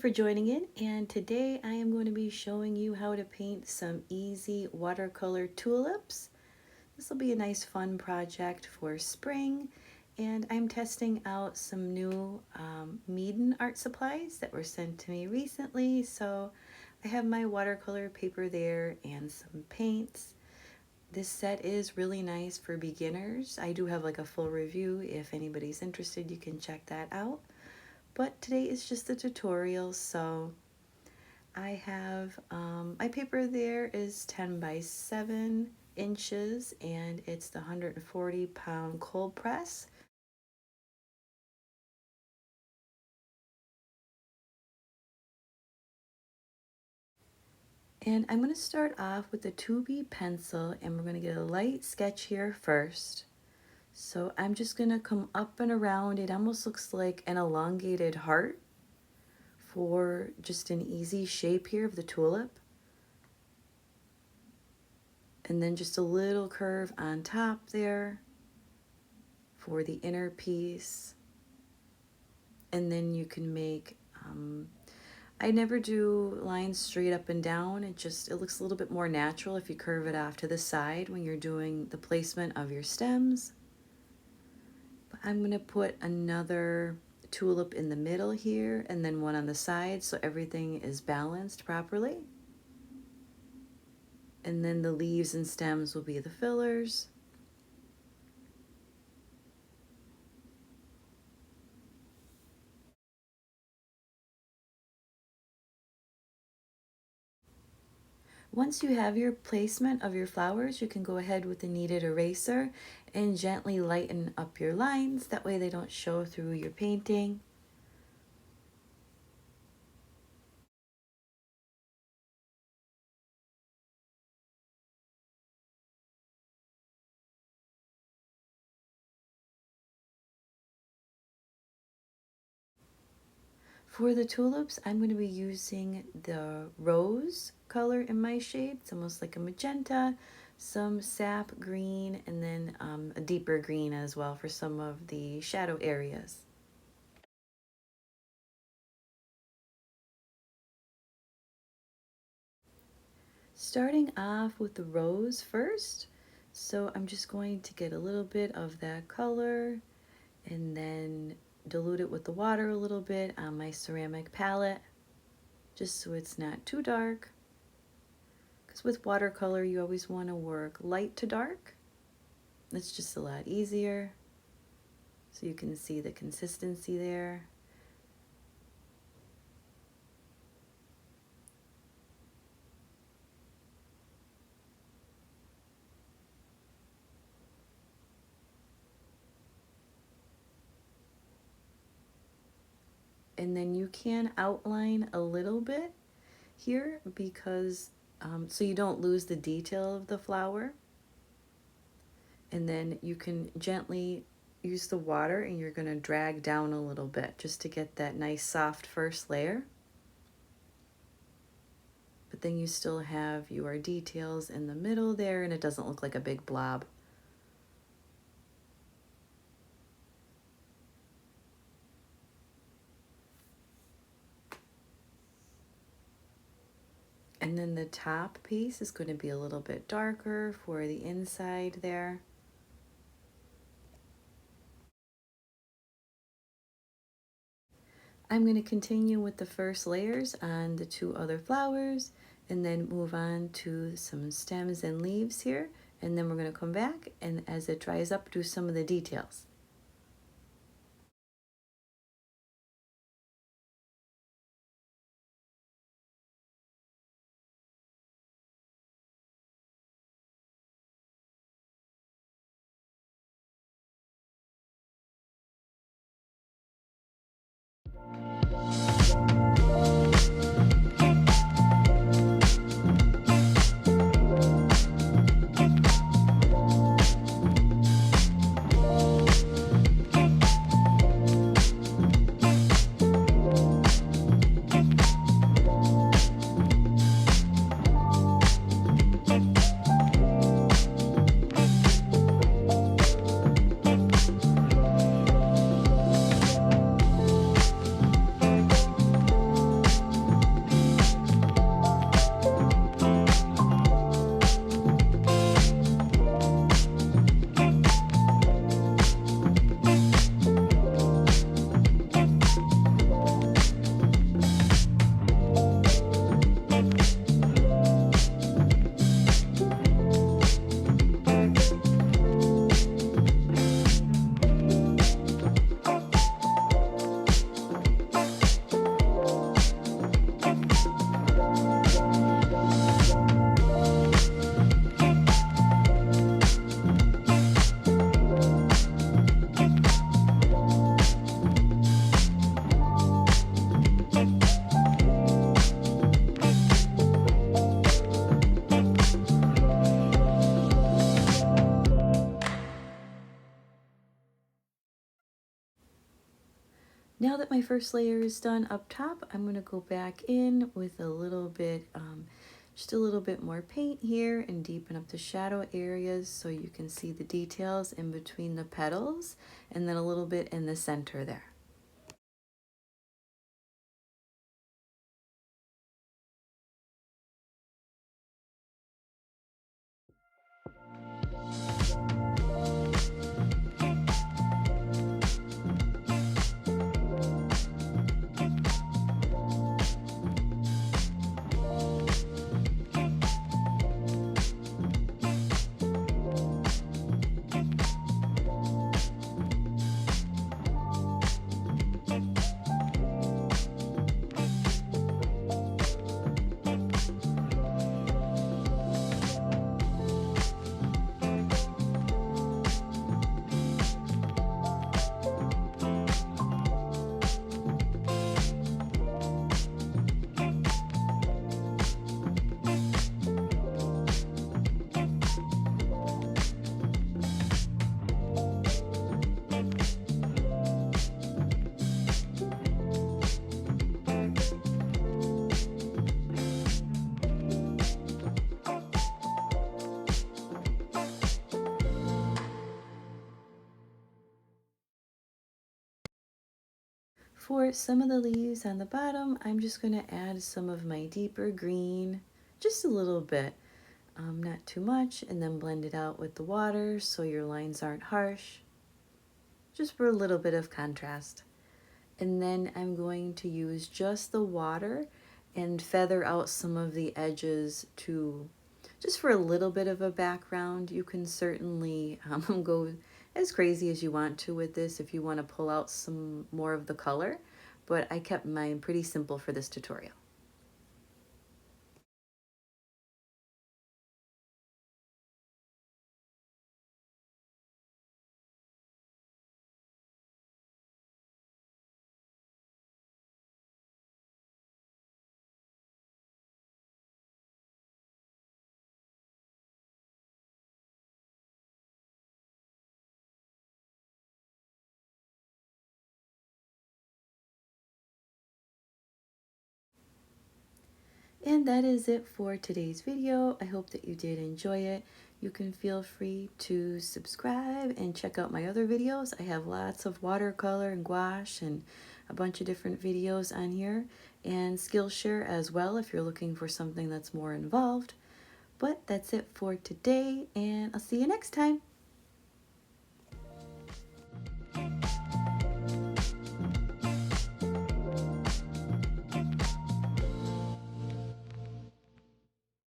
for joining in, and today I am going to be showing you how to paint some easy watercolor tulips. This will be a nice fun project for spring, and I'm testing out some new Meeden art supplies that were sent to me recently. So I have my watercolor paper there and some paints. This set is really nice for beginners. I do have like a full review. If anybody's interested, you can check that out. But today is just a tutorial, so I have my paper there is 10 by 7 inches, and it's the 140-pound cold press. And I'm going to start off with the 2B pencil, and we're going to get a light sketch here first. So I'm just going to come up and around. It almost looks like an elongated heart for just an easy shape here of the tulip. And then just a little curve on top there for the inner piece. And then you can make, I never do lines straight up and down. It looks a little bit more natural if you curve it off to the side when you're doing the placement of your stems. But I'm going to put another tulip in the middle here and then one on the side so everything is balanced properly. And then the leaves and stems will be the fillers. Once you have your placement of your flowers, you can go ahead with the kneaded eraser and gently lighten up your lines. That way they don't show through your painting. For the tulips, I'm going to be using the rose color in my shade. It's almost like a magenta, some sap green, and then a deeper green as well for some of the shadow areas. Starting off with the rose first. So I'm just going to get a little bit of that color and then dilute it with the water a little bit on my ceramic palette, just so it's not too dark. Because with watercolor, you always want to work light to dark. It's just a lot easier. So you can see the consistency there. And then you can outline a little bit here because so you don't lose the detail of the flower. And then you can gently use the water and you're going to drag down a little bit just to get that nice soft first layer. But then you still have your details in the middle there and it doesn't look like a big blob. And then the top piece is going to be a little bit darker for the inside there. I'm going to continue with the first layers on the two other flowers and then move on to some stems and leaves here. And then we're going to come back and as it dries up, do some of the details. Now that my first layer is done up top, I'm going to go back in with a little bit, just a little bit more paint here and deepen up the shadow areas so you can see the details in between the petals, and then a little bit in the center there. For some of the leaves on the bottom, I'm just going to add some of my deeper green, just a little bit, not too much, and then blend it out with the water so your lines aren't harsh, just for a little bit of contrast. And then I'm going to use just the water and feather out some of the edges to, just for a little bit of a background. You can certainly go as crazy as you want to with this if you want to pull out some more of the color, but I kept mine pretty simple for this tutorial. And that is it for today's video. I hope that you did enjoy it. You can feel free to subscribe and check out my other videos. I have lots of watercolor and gouache and a bunch of different videos on here, and Skillshare as well if you're looking for something that's more involved. But that's it for today, and I'll see you next time.